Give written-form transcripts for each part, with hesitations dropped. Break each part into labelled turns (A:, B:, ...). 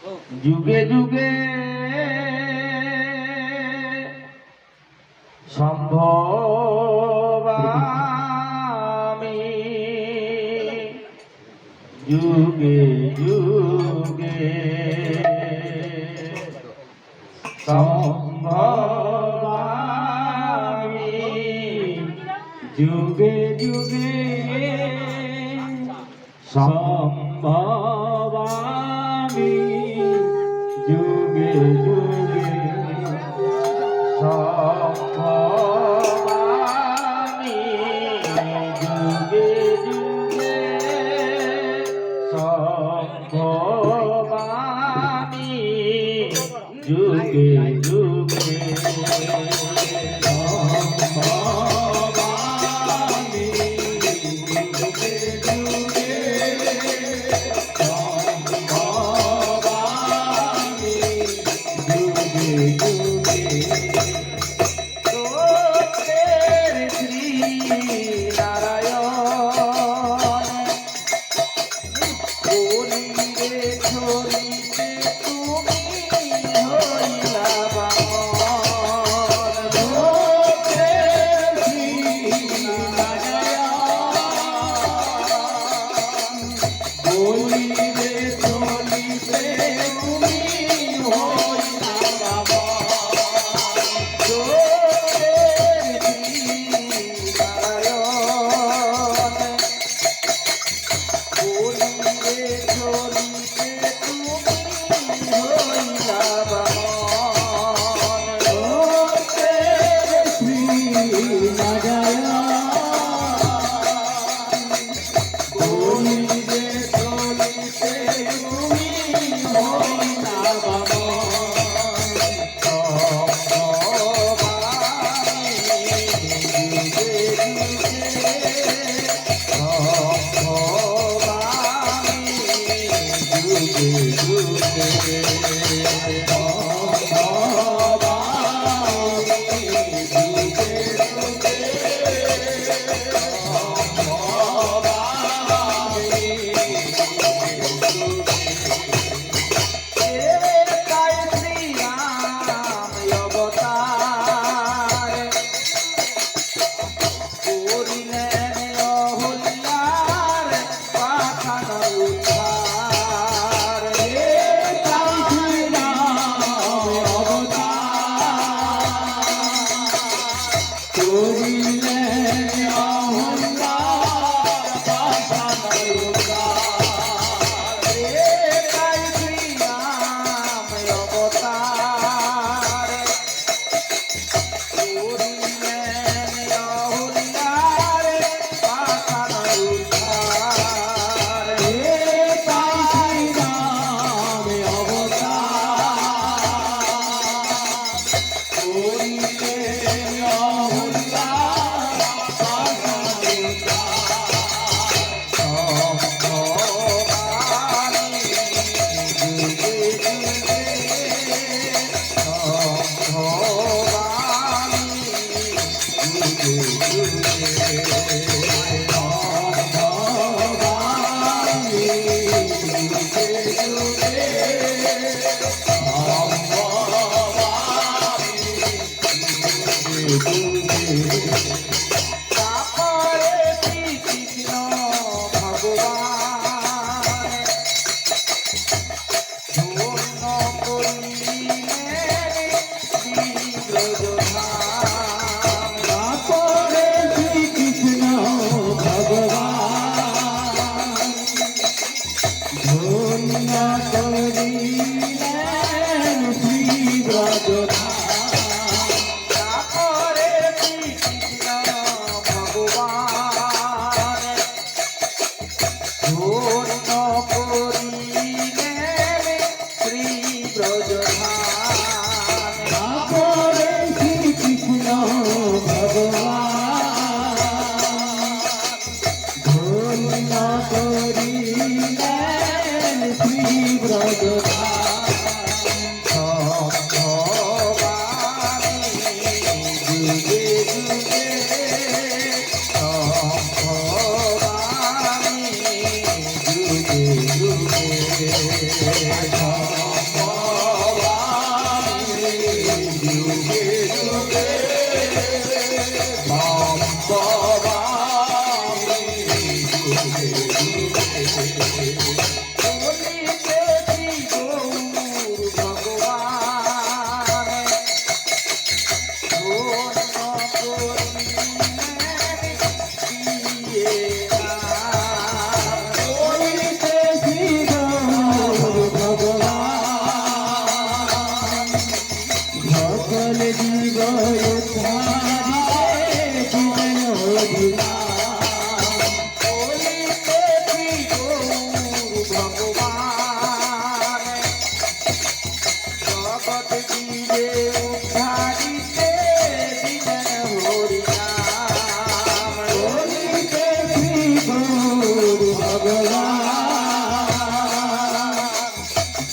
A: যুগে যুগে সম্ভব আমি, যুগে যুগে সম্ভব আমি, যুগে যুগে সম্ভব আমি, যুগে যুগে সম্ভব আমি, যুগে যুগে সম্ভব আমি, যুগে যুগে সম্ভব আমি, যুগে যুগে সম্ভব আমি, যুগে যুগে তোদের শ্রী নারায়ণ বলিবে চলিতে তুমি হইলা বামন, তোদের শ্রী নারায়ণ বলিবে চলিতে তুমি হইলা বামন, তোদের শ্রী নারায়ণ বলিবে চলিতে তুমি হইলা বামন, তোদের শ্রী নারায়ণ বলিবে চলিতে তুমি হইলা বামন, সম্ভব আমি, যুগে যুগে সম্ভব আমি, যুগে যুগে সম্ভব আমি, যুগে যুগে সম্ভব আমি, তাই শ্রীরাম অবতার করিলেন অহল্যার পাঠান উদ্ধার, তাই শ্রীরাম অবতার করিলেন অহল্যার পাঠান উদ্ধার, তাই শ্রীরাম অবতার করিলেন অহল্যার পাঠান উদ্ধার, তাই শ্রীরাম অবতার করিলেন অহল্যার পাঠান উদ্ধার, সম্ভব আমি, যুগে যুগে সম্ভব আমি, যুগে যুগে সম্ভব আমি, যুগে যুগে সম্ভব আমি, যুগে যুগে তারপরে শ্রীকৃষ্ণ ভগবান ধন্য করিলেন বিগ্রহধাম, তারপরে শ্রীকৃষ্ণ ভগবান ধন্য করিলেন বিগ্রহধাম, তারপরে শ্রীকৃষ্ণ ভগবান ধন্য করিলেন শ্রী ব্রজধাম, তারপরে শ্রীকৃষ্ণ ভগবান ধন্য করিলেন শ্রী ব্রজধাম, সম্ভব আমি, যুগে যুগে সম্ভব আমি, যুগে যুগে জগৎ জীবে উদ্ধারিতে দিলেন হরিনাম হরিতে শ্রী গুরু ভগবান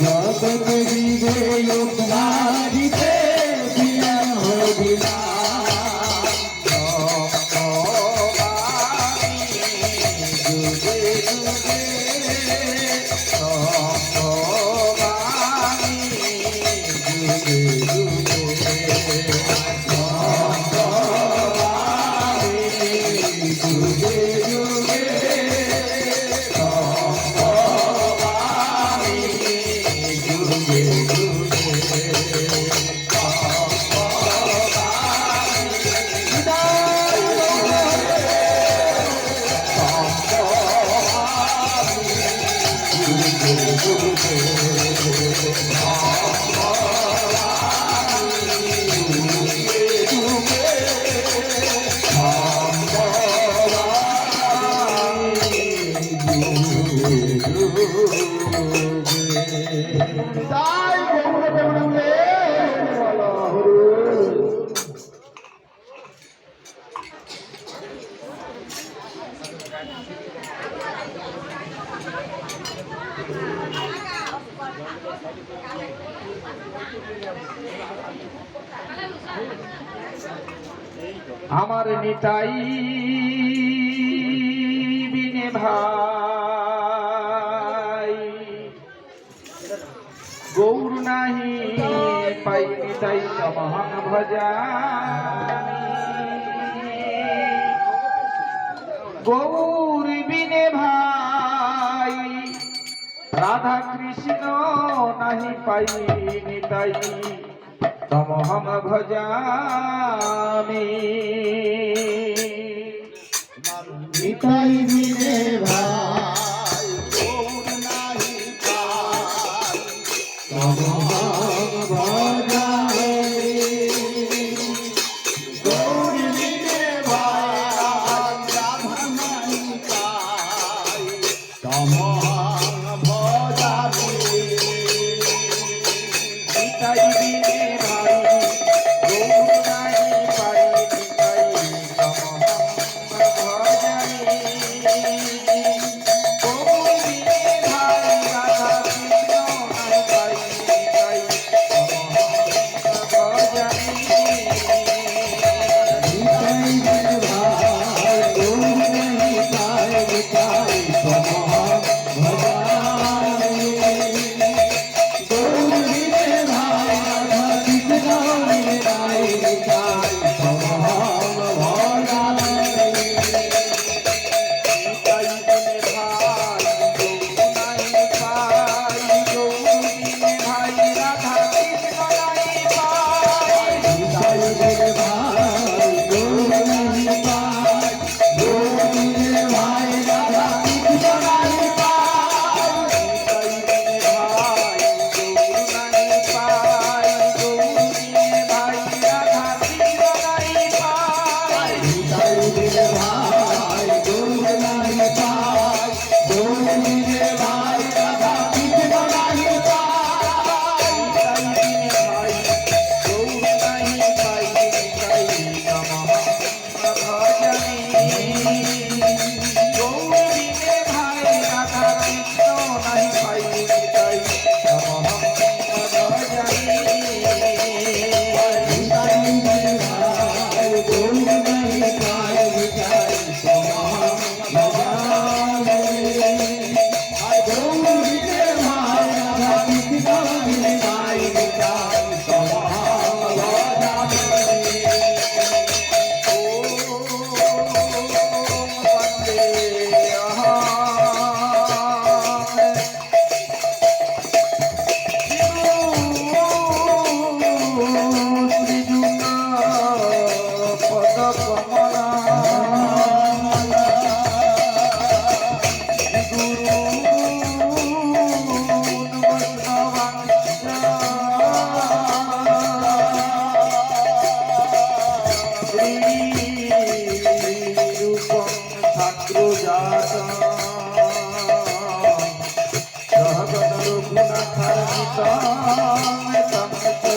A: জগৎ জীবে উদ্ধারিতে দিলেন হরিনাম আমার নিতাই বিনে ভাই গৌর নাহি পাই নিতাই তমহং ভজামি গৌর বিনে ভাই রাধা কৃষ্ণ নাহি পাই নিতাই তমহং ভজামি নিতাই বিনে ভাই গৌর নাহি পাই তমহং ভজামি গৌর বিনে ভাই রাধা নাহি পাই তমহং ভজামি নিতাই বিনে रघुनाथ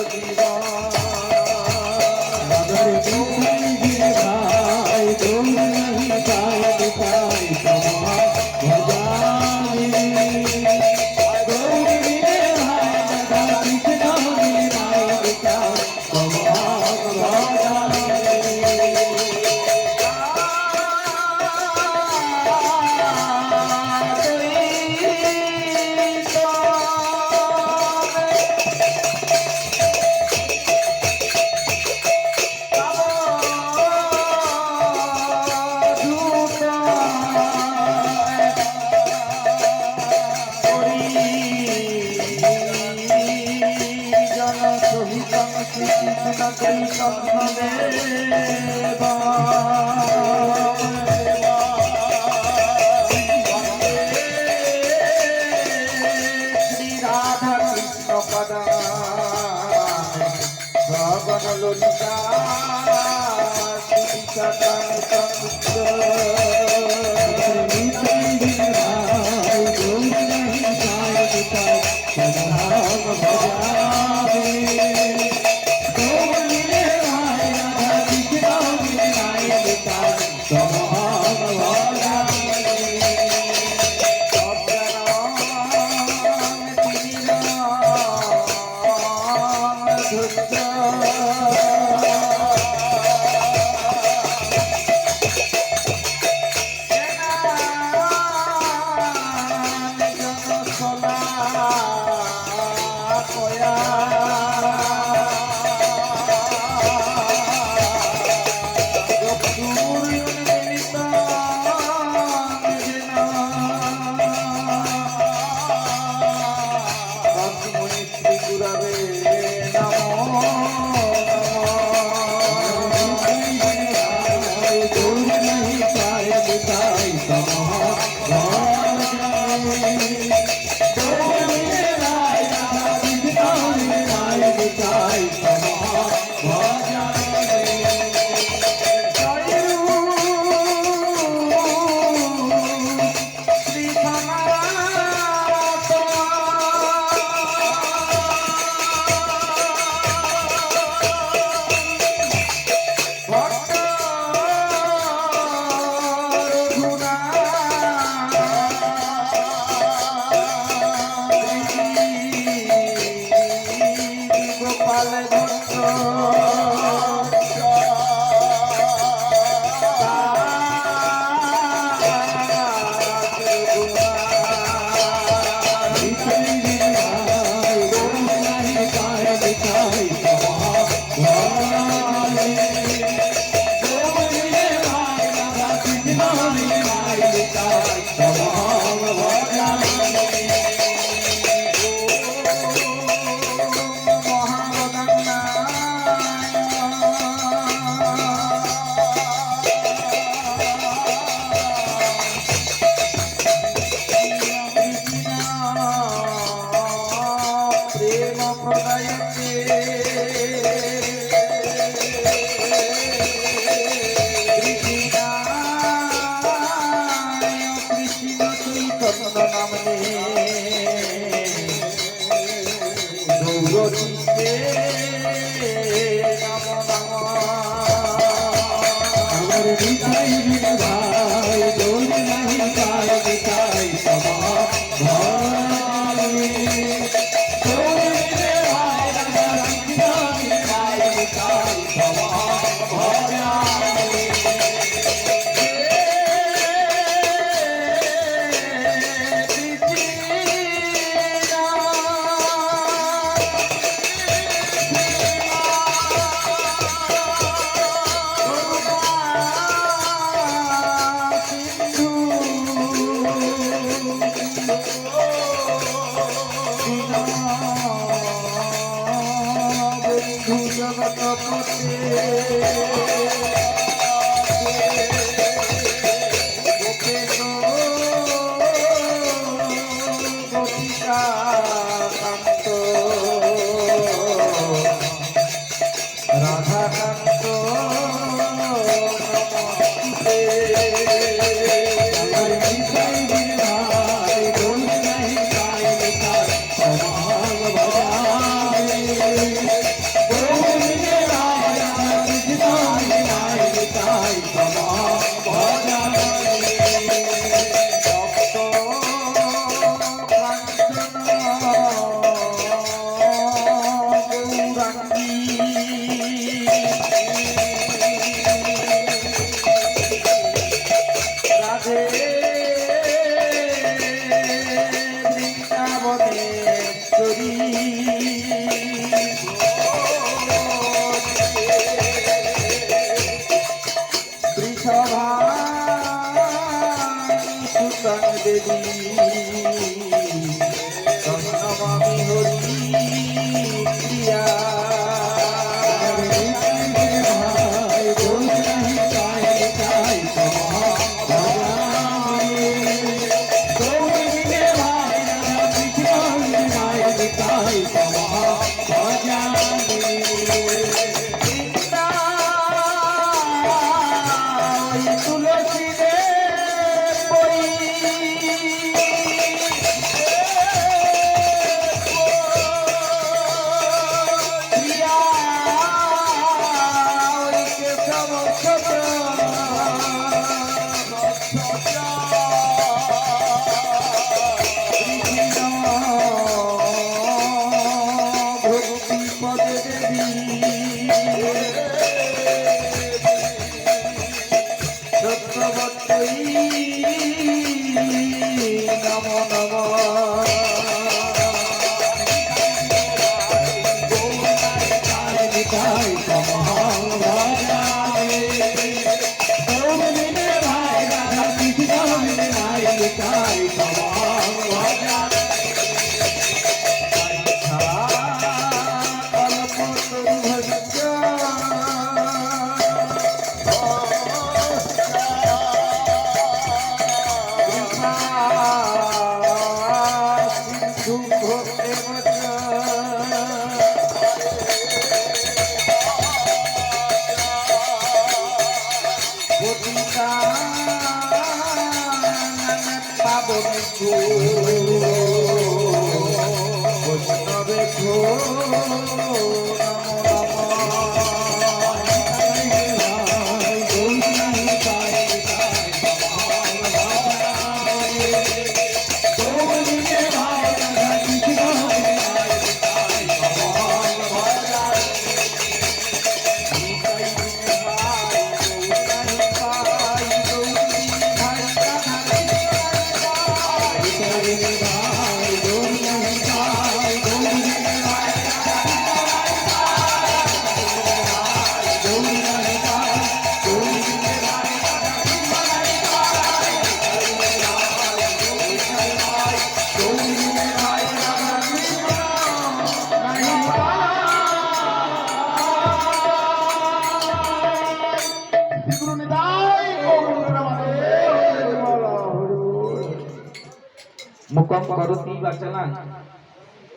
B: मुकम करोति वाचलां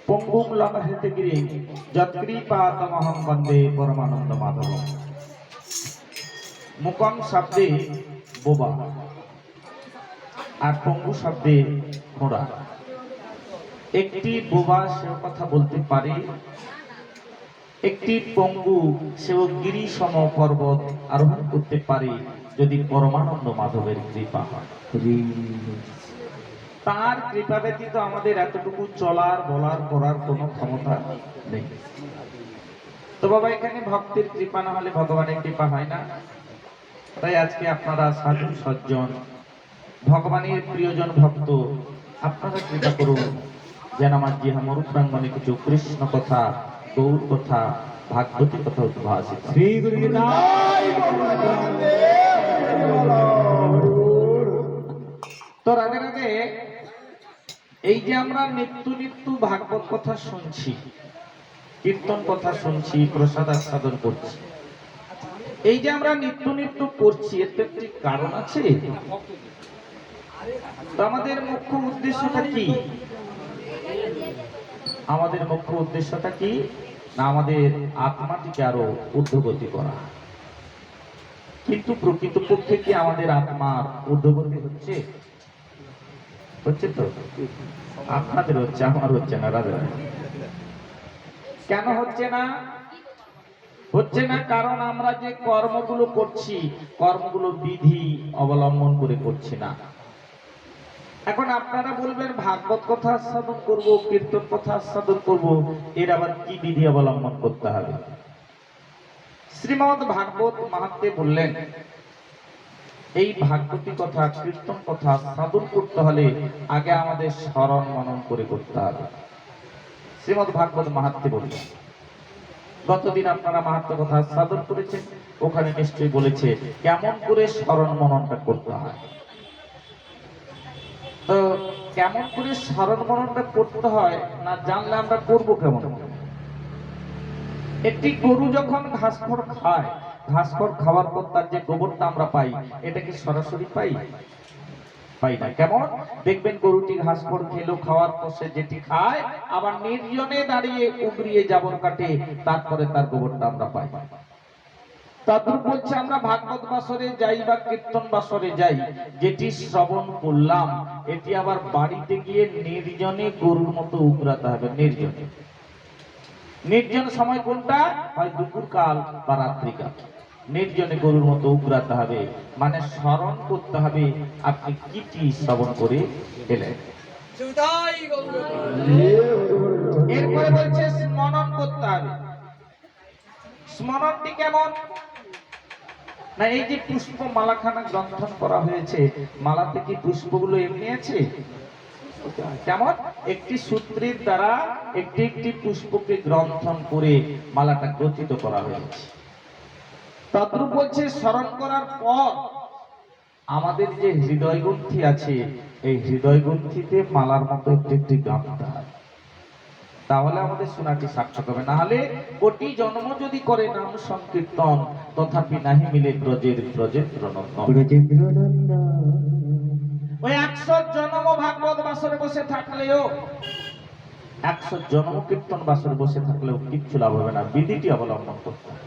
B: पंगुं लंघयते गिरिं यत्कृपातमहं वन्दे परमानंद माधवम्। मुकम शब्दे बोबा আর পঙ্গু শব্দে ঘোড়া। একটি বোবা সেও কথা বলতে পারে, একটি পঙ্গু সেও গিরি সম পর্বত আরোহণ করতে পারে যদি পরমানন্দ মাধবের কৃপা হয়। তার কৃপা ব্যতীত আমাদের এতটুকু চলার বলার করার কোনো ক্ষমতা নেই। তো বাবা, এখানে ভক্তের কৃপা না হলে ভগবানের কৃপা হয় না। তাই আজকে আপনারা সাধু সজ্জন ভগবানের প্রিয়জন ভক্ত, আপনারা কৃপা করুন যেন আমার জিহা মরুপ্রাঙ্গনে কিছু কৃষ্ণ কথা, গৌর কথা, ভাগবতী কথা উদ্ভাসিত। শ্রী গুরু তো রাধে রাধে। এই যে আমরা নিত্য নিত্য ভাগবত কথা শুনছি, কীর্তন কথা শুনছি, প্রসাদ আস্বাদন করছি, এই যে আমরা নিত্য নিত্য করছি, এর তো একটি কারণ আছে। তো আমাদের মুখ্য উদ্দেশ্যটা কি? আমাদের মুখ্য উদ্দেশ্যটা কি না, আমাদের আত্মাটিকে আরো ঊর্ধ্বগতি করা। কিন্তু প্রকৃতপক্ষে কি আমাদের আত্মার ঊর্ধ্বগতি হচ্ছে? হচ্ছে তো? আপনাদের হচ্ছে, আমার হচ্ছে না। রাজা কেন হচ্ছে না? হচ্ছে না কারণ আমরা যে কর্মগুলো করছি, কর্মগুলো বিধি অবলম্বন করে করছি না। এখন আপনারা বলবেন ভাগবত কথা আস্বাদন করব, কীর্তন কথা আস্বাদন করব, এর আবার কি বিধি অবলম্বন করতে হবে? শ্রীমদ ভাগবত মাহাত্ম্যে বললেন এই ভাগবতী কথা, কীর্তন কথা আস্বাদন করতে হলে আগে আমাদের স্মরণ মনন করে করতে হবে। শ্রীমদ ভাগবত মাহাত্ম্যে বললেন, গতদিন আপনারা মাহাত্ম্য কথা আস্বাদন করেছেন, ওখানে নিশ্চয়ই বলেছে কেমন করে স্মরণ মননটা করতে হয়। তো কেমন করে স্মরণ মননটা করতে হয় না জানলে আমরা করবো কেমন? একটি গরু যখন ঘাসখড় খায়, ঘাসখড় খাওয়ার পর তার যে গোবরটা আমরা পাই, এটা কি সরাসরি পাই? পাই না। কেমন দেখবেন গরুটি ঘাস খড় খেলো, খাওয়ার পর সে যেটি খায় আবার নির্জনে দাঁড়িয়ে উগরিয়ে জাবর কাটে, তারপরে তার গোবরটা আমরা পাই। তারপর বলছে আমরা ভাগবত বাসরে যাই বা কীর্তন বাসরে যাই, যেটি শ্রবণ করলাম এটি আবার বাড়িতে গিয়ে নির্জনে গরুর মতো উগরাতে হবে। নির্জনে, নির্জন সময় কোনটা? হয় দুপুর কাল বা রাত্রিকাল। নির্জনে গরুর মতো উগরাতে হবে, মানে স্মরণ করতে হবে আপনি কিটি শ্রবণ করে এলেন। এরপরে বলছে স্মরণ করতে হবে। স্মরণটি কেমন না, এই যে পুষ্প মালাখানা গ্রন্থন করা হয়েছে, মালাতে কি পুষ্পগুলো এমনি আছে? কেমন একটি সূত্রের দ্বারা একটি একটি পুষ্পকে গ্রন্থন করে মালাটা গ্রথিত করা হয়েছে। তদ্রূপ বলছে স্মরণ করার পর আমাদের যে হৃদয় গ্রন্থি আছে, এই হৃদয় গ্রন্থিতে মালার মতো একটি একটি গাঁথতে হয়, তাহলে আমাদের শোনাটি সার্থক হবে। না হলে কোটি জন্ম যদি করে নাম সংকীর্তন, তথাপি নাহি মিলে ব্রজের ব্রজেন্দ্র নন্দন। ওই 100 জন্ম ভাগবত বাসরে বসে থাকলেও, 100 জন্ম কীর্তন বাসরে বসে থাকলেও কিচ্ছু লাভ হবে না, বিধিটি অবলম্বন করতে হবে।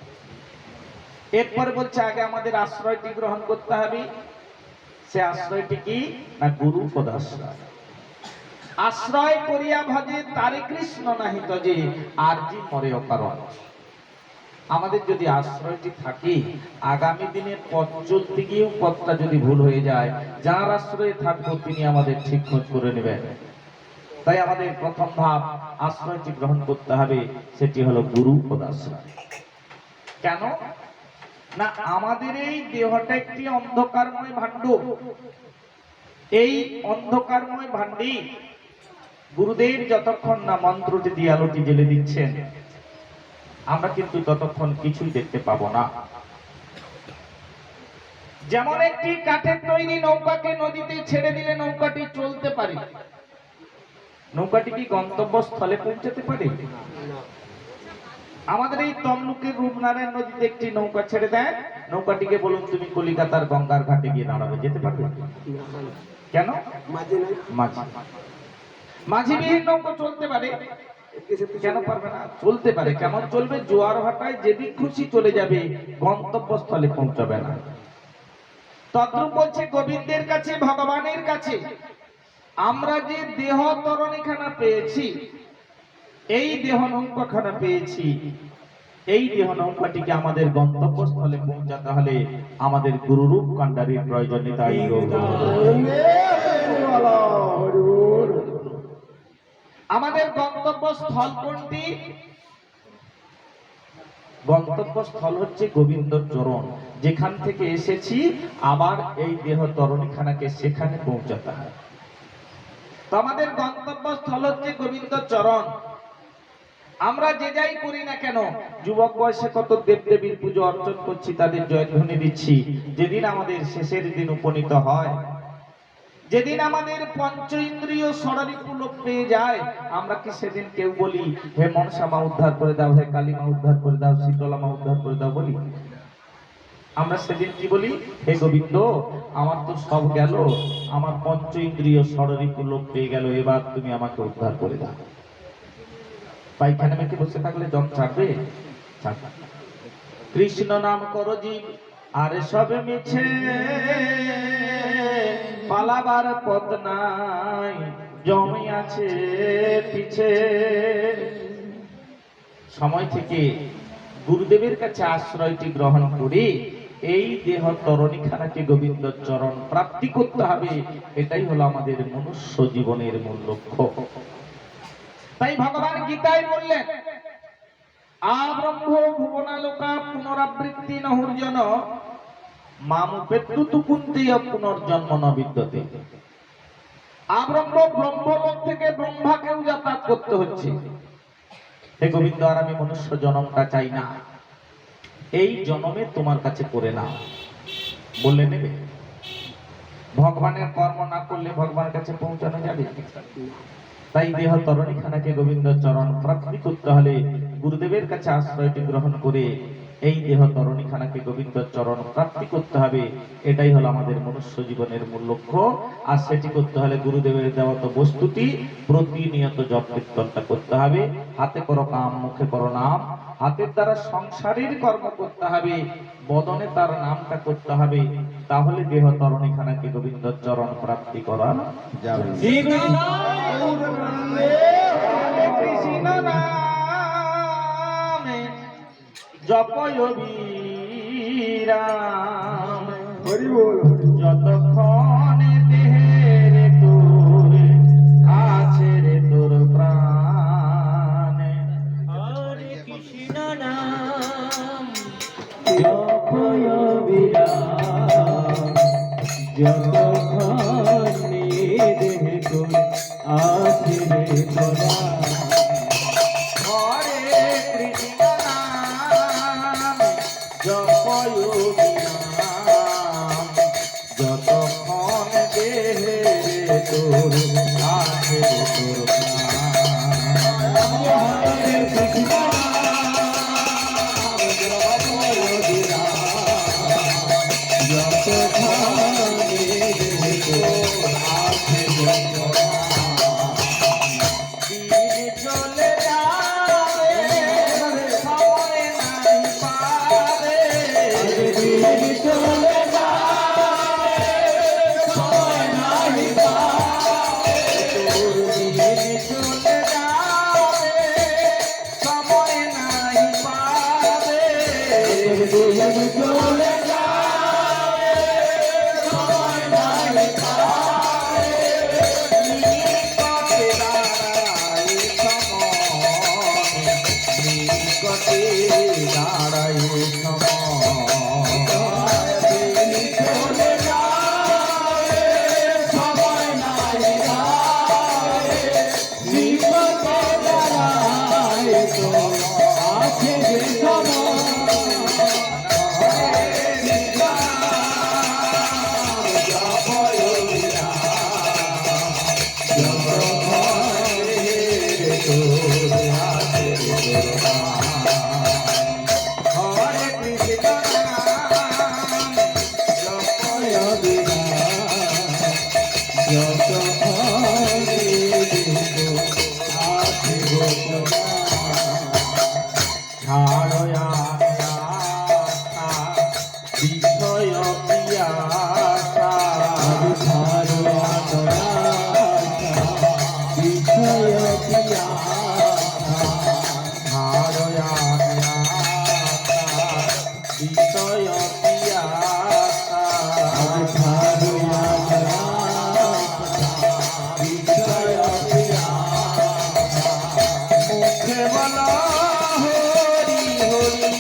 B: এরপরে বলছে আগে আমাদের আশ্রয়টি গ্রহণ করতে হবে। সে আশ্রয়টি কি না, গুরু পদাশ্রয়। আশ্রয় করিয়া ভজে তারে কৃষ্ণ নাহি তজে, আর জি মরে অকারণ। আমাদের যদি আশ্রয়টি থাকে, আগামী দিনের পথ চলতে গিয়েও পথটা যদি ভুল হয়ে যায়, যার আশ্রয়ে থাকবো তিনি আমাদের ঠিক খোঁজ করে নেবেন। তাই আমাদের প্রথম ভাব আশ্রয়টি গ্রহণ করতে হবে, সেটি হলো গুরু পদাশ্রয়। কেন না, আমাদের এই দেহটা একটি অন্ধকারময় ভাণ্ড। এই অন্ধকারময় ভাণ্ডে গুরুদেব যতক্ষণ না মন্ত্রটি দিয়ে আলোটি জ্বেলে দিচ্ছেন, আমরা কিন্তু ততক্ষণ কিছুই দেখতে পাবো না। যেমন একটি কাঠের তৈরি নৌকাকে নদীতে ছেড়ে দিলে নৌকাটি চলতে পারে, নৌকাটি কি গন্তব্যস্থলে পৌঁছাতে পারে? আমাদের এই তমলুকের রূপনারায়ণ নদীতে একটি নৌকা ছেড়ে দেয়, নৌকাটিকে বলুন তুমি কলিকাতার গঙ্গার ঘাটে গিয়ে দাঁড়াবে, যেতে পারবে? কেন? মাঝিবিহীন নৌকা চলতে পারে, কেন পারবে না? চলতে পারে। কেমন চলবে? জোয়ার ভাটায় যেদিক খুশি চলে যাবে, গন্তব্যস্থলে পৌঁছাবে না। তদ্রূপ বলছে গোবিন্দের কাছে, ভগবানের কাছে আমরা যে দেহ তরণীখানা পেয়েছি, এই দেহ নৌকাখানা পেয়েছি, এই দেহ নৌকাটিকে আমাদের গন্তব্যস্থলে পৌঁছাতে হলে আমাদের গুরুরূপ কাণ্ডারীর প্রয়োজন। তাই আমাদের গন্তব্যস্থল কোনটি? গন্তব্যস্থল হচ্ছে গোবিন্দ চরণ। যেখান থেকে এসেছি আবার এই দেহ তরণীখানাকে সেখানে পৌঁছাতে হয়। তো আমাদের গন্তব্যস্থল হচ্ছে গোবিন্দ চরণ। আমরা যে যাই করি না কেন, যুবক বয়সে কত দেবদেবীর পুজো অর্চন করছি, তাদের জয়ধ্বনি দিচ্ছি, যেদিন আমাদের শেষের দিন উপনীত হয়, যেদিন আমাদের পঞ্চ ইন্দ্রিয় ষড়রিপু লোপ পেয়ে যায়, আমরা কি সেদিন কেউ বলি হে মনসা মা উদ্ধার করে দাও, হে কালী মা উদ্ধার করে দাও, শীতলা মা উদ্ধার করে দাও বলি? আমরা সেদিন কি বলি? হে গোবিন্দ, আমার তো সব গেল, আমার পঞ্চ ইন্দ্রিয় ষড়রিপু লোপ পেয়ে গেল, এবার তুমি আমাকে উদ্ধার করে দাও। পায়খানা মেখে বসে থাকলে দম ছাড়বে? কৃষ্ণ নাম করো জীব আর সবে মিছে, পালাবার পথ নাই, জমি আছে পিছে। সময় থেকে গুরুদেবের কাছে আশ্রয়টি গ্রহণ করে এই দেহ তরণীখানাকে গোবিন্দ চরণ প্রাপ্তি করতে হবে। এটাই হলো আমাদের মনুষ্য জীবনের মূল লক্ষ্য। তাই ভগবান গীতায় বললেন, আব্রহ্ম ভুবনালোকা পুনরাবৃত্তি নহুর্জন মামুপেত্তু কুন্তেয় পুনর্জন্ম ন বিদ্যতে। আব্রহ্ম ব্রহ্মলোক থেকে ব্রহ্মাকেও যাতায়াত করতে হচ্ছে। হে গোবিন্দ, আর আমি মনুষ্য জন্মটা চাই না, এই জন্মে তোমার কাছে করে না বললে নেবে? ভগবানের কর্ম না করলে ভগবানের কাছে পৌঁছানো যাবে? তাই দেহ তরণীখানাকে গোবিন্দ চরণ প্রাপ্তি করতে হলে গুরুদেবের কাছে আশ্রয়টি গ্রহণ করে এই দেহ তরণীখানাকে গোবিন্দ চরণ প্রাপ্তি করতে হবে। এটাই হলো আমাদের মনুষ্য জীবনের মূল লক্ষ্য। আর সেটি করতে হলে গুরুদেবের দেওয়া তো বস্তুটি প্রতিনিয়ত জপ কীর্তনটা করতে হবে। হাতে করো কাম, মুখে করো নাম। হাতের দ্বারা সংসারের কর্ম করতে হবে, বদনে তার নামটা করতে হবে। তাহলে দেহ তরণীখানাকে গোবিন্দ চরণ প্রাপ্তি করা
A: যাবে।
B: কৃষ্ণ নামে জপয় বিরাম,
A: হরি বল।
B: যতক্ষণে দেহের তোর আছে রে তোর প্রাণে।
C: হরে কৃষ্ণ নাম
A: জপয় বিরাম, যতক্ষণে দেহে তোর আছে রে তোরা।
B: হরে কৃষ্ণ নাম জপয় বিরাম, যতক্ষণ দেহে তোর আছে রে তোর প্রাণ।
A: হরে কৃষ্ণ নাম জপয় বিরাম, যতক্ষণে দেহে তোর আছে রে তোরা।
B: দিন চলে যাবে, সময় নাই পাবে।
A: দিন চলে যাবে, সময় নাই পাবে।
B: দিন চলে যাবে, সময় নাই পাবে।
A: দিন চলে যাবে, সময় নাই পাবে।
B: নিকটে দাঁড়ায় সময়, নিকটে দাঁড়ায় সময়।
A: দিন চলে যাবে, সময় নাই পাবে। নিকটে দাঁড়ায় তো আছে যে সময়।
B: হরে কৃষ্ণ নাম জপয় ছাড়য়া আশা, বিষয় পিয়াসা। ছাড়য়া আশা, বিষয় পিয়াসা। মুখে বলা হরি হরি,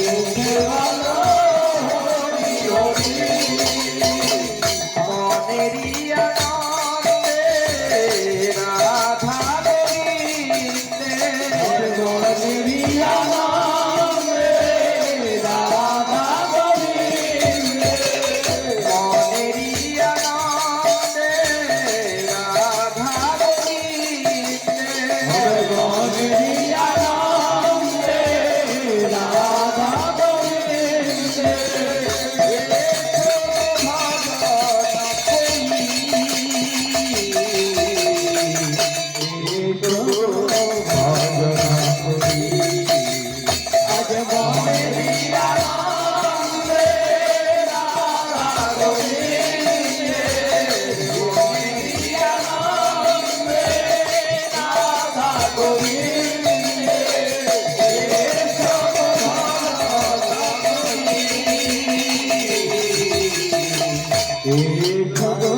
B: মুখে বলা হরি হরি। মনেরই আনন্দে রাধা গোবিন্দে,
A: মনেরই আনন্দে রাধা গোবিন্দে।
B: মনেরই আনন্দে রাধা গোবিন্দে।
A: মনেরই আনন্দে রাধা গোবিন্দে। এসো ভজন করি, আজ মনেরই আনন্দে রাধা গোবিন্দে। মনেরই আনন্দে রাধা গোবিন্দে। এসো ভজন করি, এসো ভজন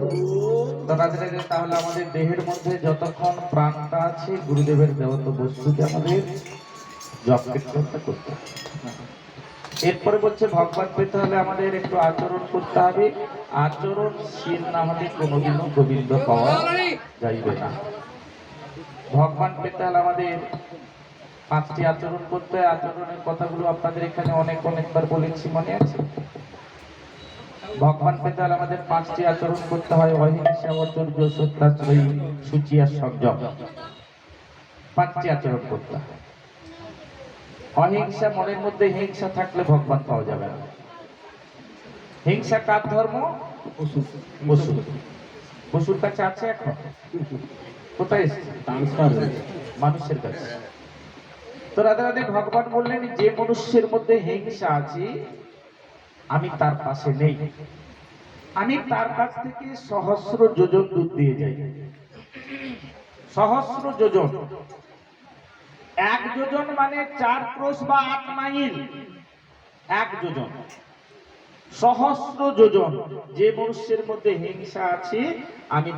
A: করি।
B: তো রাধে তাহলে আমাদের দেহের মধ্যে যতক্ষণ প্রাণটা আছে গুরুদেবের দেওয়া বস্তুতে আমাদের জপ কীর্তনটা করতে হবে। এরপরে বলছে ভগবান পেতে হলে আমাদের একটু আচরণ করতে হবে, আচরণশীল না হলে কোনোদিনও গোবিন্দ পাওয়া যাইবে না। ভগবান পেতে হলে আমাদের 5টি আচরণ করতে হয়। আচরণের কথাগুলো আপনাদের এখানে অনেকবার বলেছি, মনে আছে? ভগবান পেতে হলে আমাদের 5টি আচরণ করতে হয়: অহিংসা, ঐশ্বর্য, সত্যাশ্রয়ী, সূচি আর সংযম। 5টি আচরণ করতে হয়। অহিংসা, মনের মধ্যে হিংসা থাকলে ভগবান পাওয়া যাবে না। হিংসা কার ধর্ম? পশু। পশুর কাছে আছে এখন? কোথায় এসেছে? মানুষের কাছে। তো রাধে ভগবান বললেন, যে মনুষ্যের মধ্যে হিংসা আছে আমি তার পাশে নেই, আমি তার কাছ থেকে সহস্র যোজন দূর দিয়ে যাই। সহস্র যোজন, 1 যোজন মানে 4 ক্রোশ বা 8 মাইল। 1 যোজন, সহস্র যোজন। যে মনুষ্যের মধ্যে হিংসা আছে আমি